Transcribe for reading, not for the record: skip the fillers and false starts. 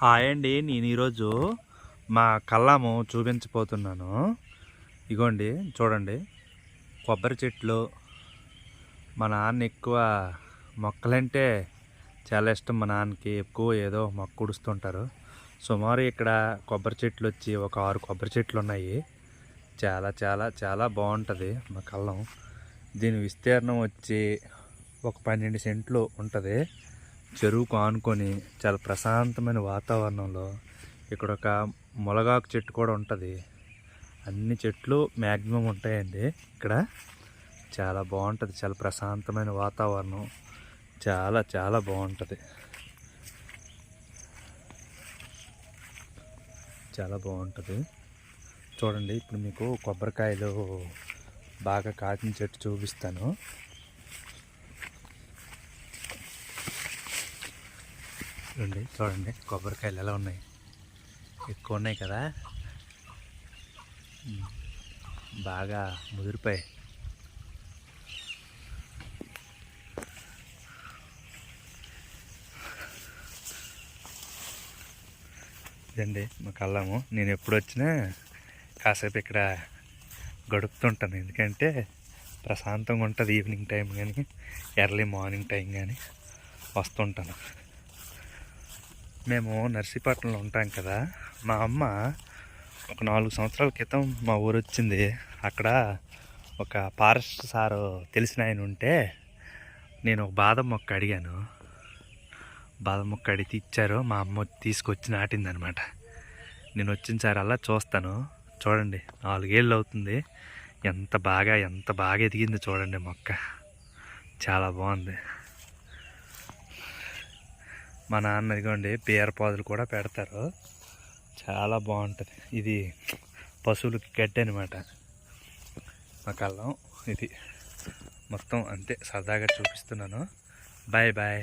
Hi అండి. నేను ఈరోజు మా కళ్ళము చూపించబోతున్నాను. ఇగోండి చూడండి, కొబ్బరి చెట్లు. మా నాన్న ఎక్కువ మొక్కలంటే చాలా ఇష్టం. మా నాన్నకి ఎక్కువ ఏదో మొక్క కుడుస్తుంటారు. సుమారు ఇక్కడ కొబ్బరి చెట్లు వచ్చి ఒక 6 కొబ్బరి చెట్లు ఉన్నాయి. చాలా చాలా చాలా బాగుంటుంది మా కళ్ళం. దీని విస్తీర్ణం వచ్చి ఒక 12 సెంట్లు ఉంటుంది. చెరువుకు ఆనుకొని చాలా ప్రశాంతమైన వాతావరణంలో ఇక్కడ ఒక ములగాకు చెట్టు కూడా ఉంటుంది. అన్ని చెట్లు మ్యాక్సిమం ఉంటాయండి ఇక్కడ. చాలా బాగుంటుంది, చాలా ప్రశాంతమైన వాతావరణం, చాలా చాలా బాగుంటుంది, చాలా బాగుంటుంది. చూడండి, ఇప్పుడు మీకు కొబ్బరికాయలు బాగా కాచిన చెట్టు చూపిస్తాను. చూడండి కొబ్బరికాయలు ఎలా ఉన్నాయి, ఎక్కువ ఉన్నాయి కదా, బాగా ముదిరిపోయాయి. ఇదండి మా కళ్ళము. నేను ఎప్పుడు వచ్చినా కాసేపు ఇక్కడ గడుపుతుంటాను, ఎందుకంటే ప్రశాంతంగా ఉంటుంది. ఈవినింగ్ టైం కానీ ఎర్లీ మార్నింగ్ టైం కానీ వస్తుంటాను. మేము నర్సీపట్నంలో ఉంటాం కదా. మా అమ్మ ఒక 4 సంవత్సరాల క్రితం మా ఊరు వచ్చింది. అక్కడ ఒక ఫారెస్ట్ సారు తెలిసిన ఆయన ఉంటే నేను ఒక బాదం మొక్క అడిగాను. బాదం మొక్క అడిగితే ఇచ్చారు. మా అమ్మ తీసుకొచ్చి నాటిందనమాట. నేను వచ్చిన సార్ అలా చూస్తాను. చూడండి, 4 ఏళ్ళు అవుతుంది. ఎంత బాగా ఎదిగింది చూడండి మొక్క. చాలా బాగుంది. మా నాన్న ఇదిగోండి బీర పాదులు కూడా పెడతారు, చాలా బాగుంటుంది. ఇది పశువులకి గడ్డి అనమాట. మా కళ్ళం ఇది మొత్తం అంతే, సరదాగా చూపిస్తున్నాను. Bye bye.